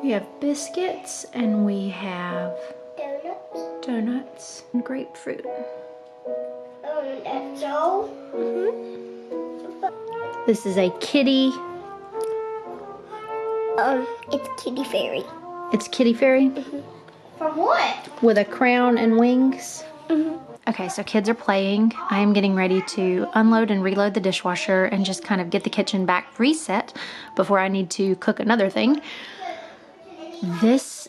We have biscuits and we have donuts and grapefruit. That's all? This is a kitty. It's Kitty Fairy. It's Kitty Fairy? From what? With a crown and wings. Okay, so kids are playing. I am getting ready to unload and reload the dishwasher and just kind of get the kitchen back reset before I need to cook another thing. This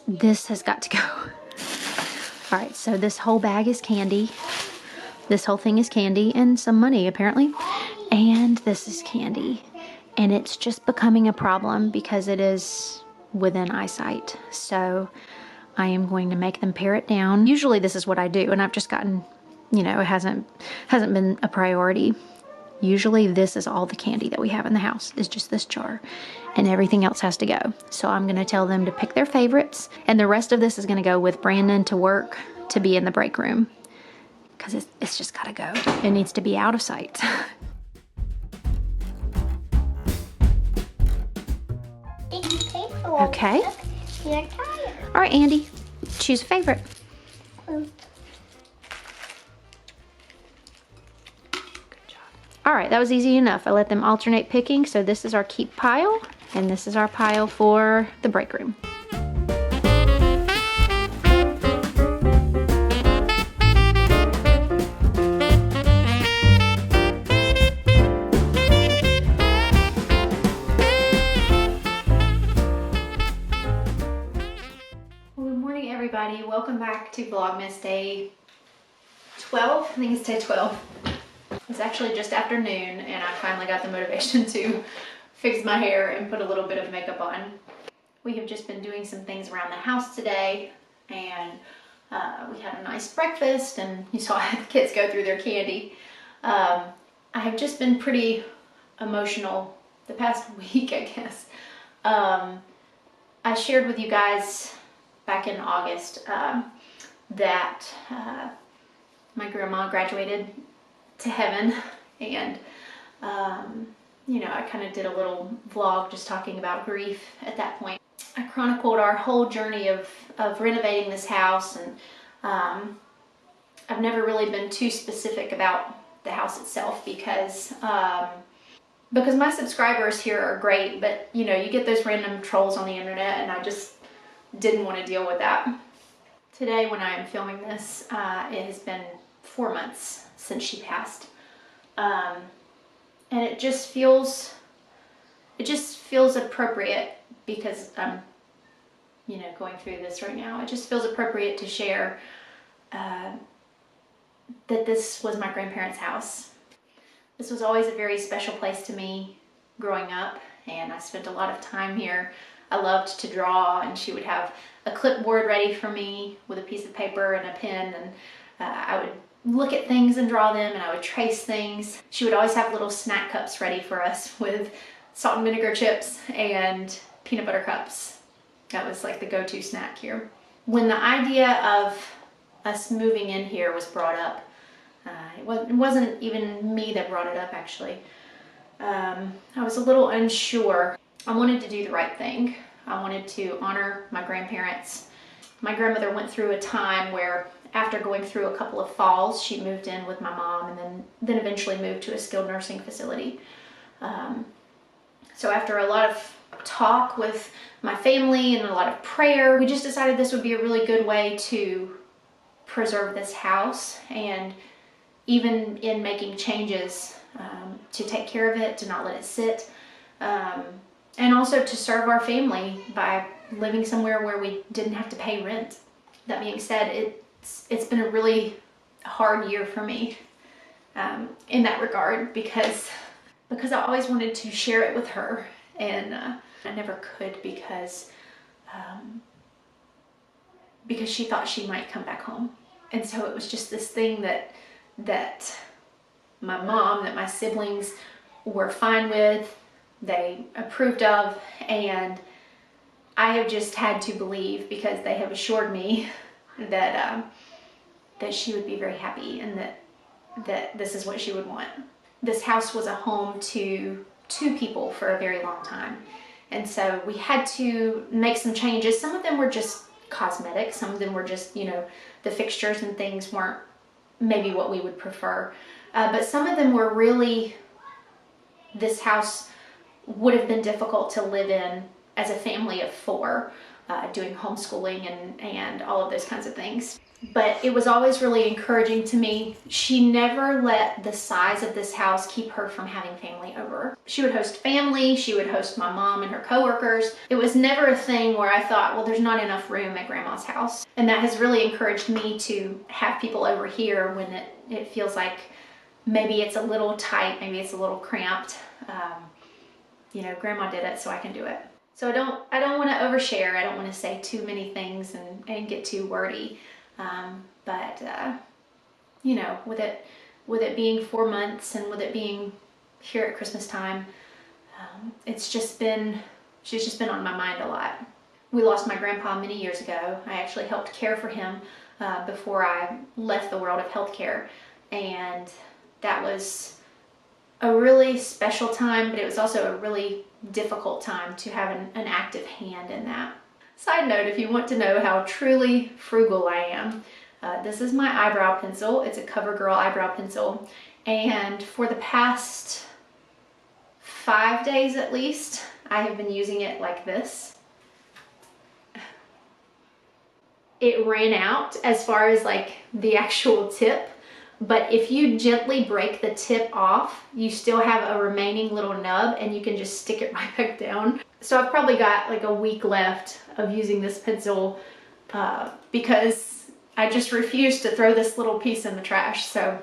has got to go. All right, so this whole bag is candy. This whole thing is candy and some money apparently. And this is candy. And it's just becoming a problem because it is within eyesight. So I am going to make them pare it down. Usually this is what I do, and I've just gotten, you know, it hasn't been a priority. Usually this is all the candy that we have in the house, is just this jar, and everything else has to go. So I'm gonna tell them to pick their favorites, and the rest of this is gonna go with Brandon to work to be in the break room, because it's just gotta go. It needs to be out of sight. Okay. You're tired. All right, Andy, choose a favorite. Good job. All right, that was easy enough. I let them alternate picking. So this is our keep pile, and this is our pile for the break room. Everybody, welcome back to Vlogmas day 12. I think it's day 12. It's actually just afternoon and I finally got the motivation to fix my hair and put a little bit of makeup on. We have just been doing some things around the house today, and we had a nice breakfast, and you saw the kids go through their candy. I have just been pretty emotional the past week, I guess. I shared with you guys back in August that my grandma graduated to heaven, and you know, I kind of did a little vlog just talking about grief at that point. I chronicled our whole journey of renovating this house, and I've never really been too specific about the house itself because my subscribers here are great, but you know, you get those random trolls on the internet, and I just didn't want to deal with that. Today, when I am filming this, it has been 4 months since she passed, and it just feels appropriate because I'm, you know, going through this right now. It just feels appropriate to share that this was my grandparents' house. This was always a very special place to me growing up, and I spent a lot of time here. I loved to draw, and she would have a clipboard ready for me with a piece of paper and a pen, and I would look at things and draw them, and I would trace things. She would always have little snack cups ready for us with salt and vinegar chips and peanut butter cups. That was like the go-to snack here. When the idea of us moving in here was brought up, it wasn't even me that brought it up, actually. I was a little unsure. I wanted to do the right thing. I wanted to honor my grandparents. My grandmother went through a time where, after going through a couple of falls, she moved in with my mom, and then eventually moved to a skilled nursing facility. So after a lot of talk with my family and a lot of prayer, we just decided this would be a really good way to preserve this house, and even in making changes, to take care of it, to not let it sit. And also to serve our family by living somewhere where we didn't have to pay rent. That being said, it's been a really hard year for me in that regard, because I always wanted to share it with her, and I never could because she thought she might come back home. And so it was just this thing that my mom, that my siblings were fine with, they approved of, and I have just had to believe, because they have assured me that she would be very happy, and that this is what she would want. This house was a home to two people for a very long time, And so we had to make some changes. Some of them were just cosmetic. Some of them were just, you know, the fixtures and things weren't maybe what we would prefer. But some of them were really, this house would have been difficult to live in as a family of 4, doing homeschooling and all of those kinds of things. But it was always really encouraging to me. She never let the size of this house keep her from having family over. She would host family, she would host my mom and her coworkers. It was never a thing where I thought, well, there's not enough room at Grandma's house. And that has really encouraged me to have people over here when it feels like maybe it's a little tight, maybe it's a little cramped. You know, Grandma did it, so I can do it. So I don't want to overshare. I don't want to say too many things and get too wordy. But you know, with it being 4 months and with it being here at Christmas time, she's just been on my mind a lot. We lost my grandpa many years ago. I actually helped care for him before I left the world of healthcare, and that was a really special time, but it was also a really difficult time to have an active hand in that. Side note, if you want to know how truly frugal I am, this is my eyebrow pencil. It's a CoverGirl eyebrow pencil, and for the past 5 days at least, I have been using it like this. It ran out as far as like the actual tip, but if you gently break the tip off, you still have a remaining little nub and you can just stick it right back down. So I've probably got like a week left of using this pencil because I just refuse to throw this little piece in the trash. So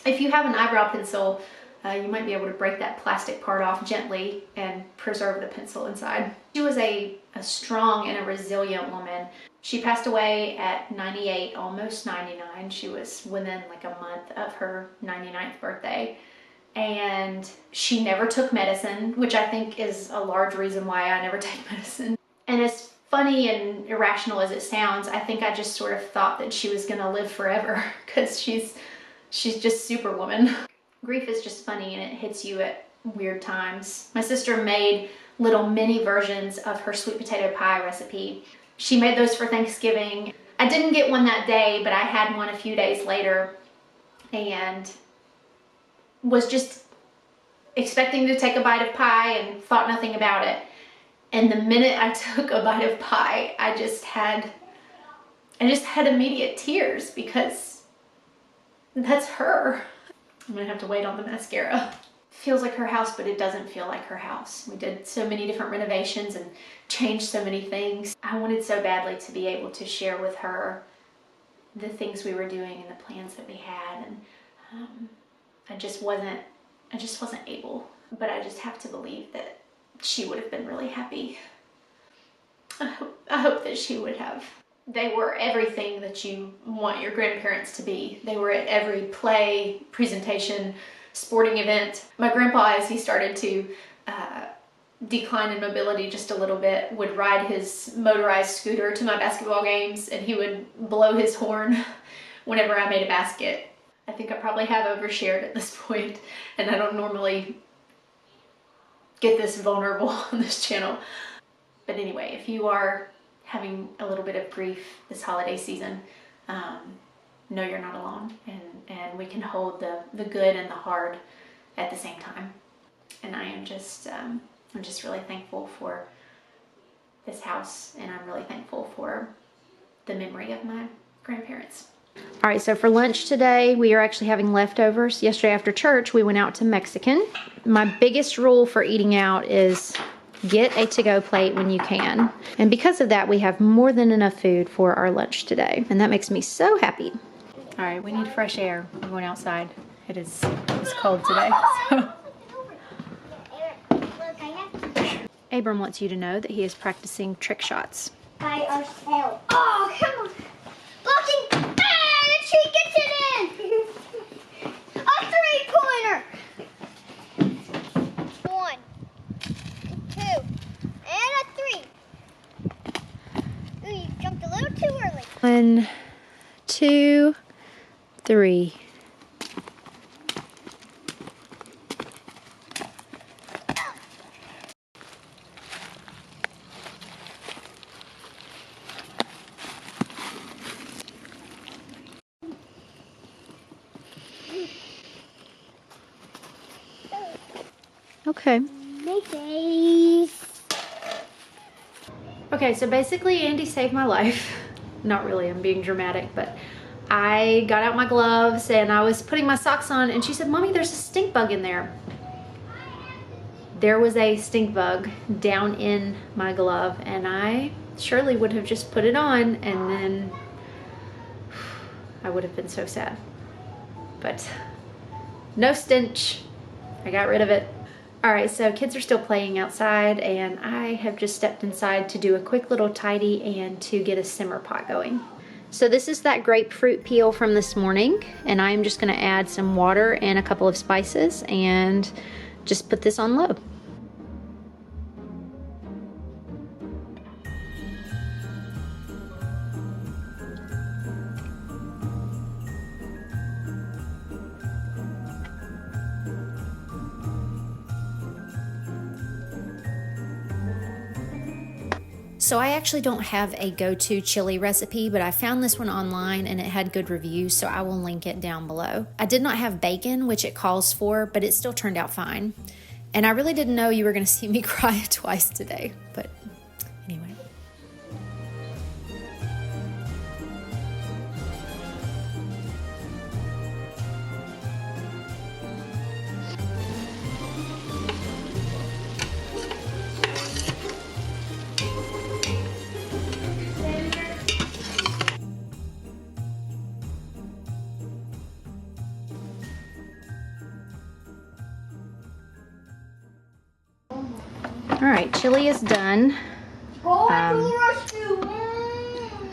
if you have an eyebrow pencil, you might be able to break that plastic part off gently and preserve the pencil inside. She was a strong and a resilient woman. She passed away at 98, almost 99. She was within like a month of her 99th birthday. And she never took medicine, which I think is a large reason why I never take medicine. And as funny and irrational as it sounds, I think I just sort of thought that she was gonna live forever because she's just superwoman. Grief is just funny and it hits you at weird times. My sister made little mini versions of her sweet potato pie recipe. She made those for Thanksgiving. I didn't get one that day, but I had one a few days later and was just expecting to take a bite of pie and thought nothing about it. And the minute I took a bite of pie, I just had immediate tears because that's her. I'm gonna have to wait on the mascara. Feels like her house, but it doesn't feel like her house. We did so many different renovations and changed so many things. I wanted so badly to be able to share with her the things we were doing and the plans that we had, and I just wasn't able. But I just have to believe that she would have been really happy. I hope that she would have. They were everything that you want your grandparents to be. They were at every play, presentation, sporting event. My grandpa, as he started to decline in mobility just a little bit, would ride his motorized scooter to my basketball games, and he would blow his horn whenever I made a basket. I think I probably have overshared at this point, and I don't normally get this vulnerable on this channel. But anyway, if you are having a little bit of grief this holiday season, know you're not alone, and we can hold the good and the hard at the same time. And I'm just really thankful for this house, and I'm really thankful for the memory of my grandparents. All right, so for lunch today, we are actually having leftovers. Yesterday after church, we went out to Mexican. My biggest rule for eating out is get a to-go plate when you can. And because of that, we have more than enough food for our lunch today. And that makes me so happy. All right, we need fresh air. We're going outside. It's cold today. So. Abram wants you to know that he is practicing trick shots. By ourselves. Oh, come on. Blocking. And she gets it in. A three-pointer. 1, 2, and a 3. Ooh, you jumped a little too early. 1, 2, 3. Okay. Make face. Okay, so basically Andy saved my life. Not really, I'm being dramatic, but I got out my gloves and I was putting my socks on and she said, Mommy, there's a stink bug in there. There was a stink bug down in my glove and I surely would have just put it on and then I would have been so sad. But no stench, I got rid of it. All right, so kids are still playing outside and I have just stepped inside to do a quick little tidy and to get a simmer pot going. So this is that grapefruit peel from this morning and I'm just gonna add some water and a couple of spices and just put this on low. So I actually don't have a go-to chili recipe, but I found this one online and it had good reviews, so I will link it down below. I did not have bacon, which it calls for, but it still turned out fine. And I really didn't know you were gonna see me cry twice today, but anyway. All right, chili is done.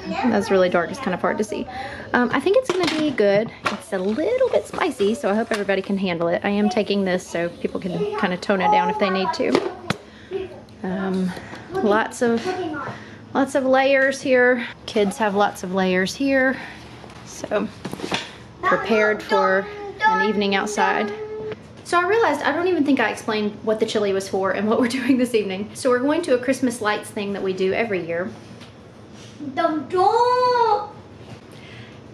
That's really dark, it's kind of hard to see. I think it's gonna be good. It's a little bit spicy, so I hope everybody can handle it. I am taking this so people can kind of tone it down if they need to. Lots of layers here. Kids have lots of layers here. So prepared for an evening outside. So I realized I don't even think I explained what the chili was for and what we're doing this evening. So we're going to a Christmas lights thing that we do every year.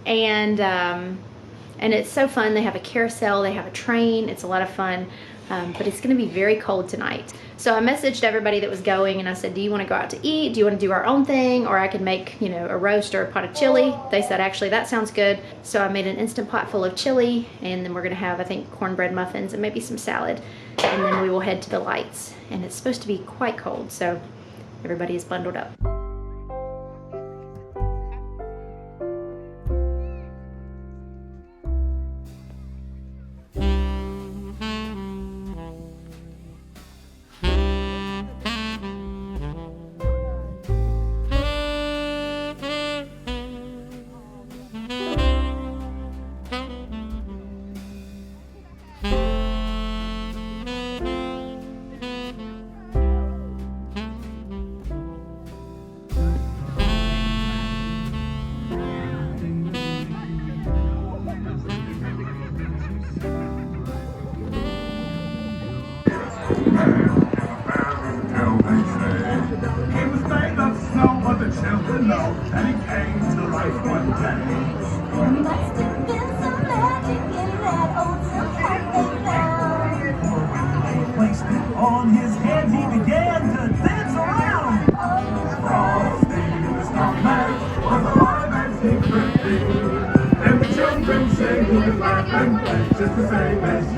And it's so fun. They have a carousel, they have a train, it's a lot of fun. But it's gonna be very cold tonight. So I messaged everybody that was going and I said, do you wanna go out to eat? Do you wanna do our own thing? Or I could make, you know, a roast or a pot of chili. They said, actually, that sounds good. So I made an Instant Pot full of chili and then we're gonna have, I think, cornbread muffins and maybe some salad. And then we will head to the lights. And it's supposed to be quite cold, so everybody is bundled up. children know that it came to life one day. Must have been some magic in that old silk hat. Placed it on his head, he began to dance around. Frosty the Snowman was alive and secretly. And the children say he was laughing just the same as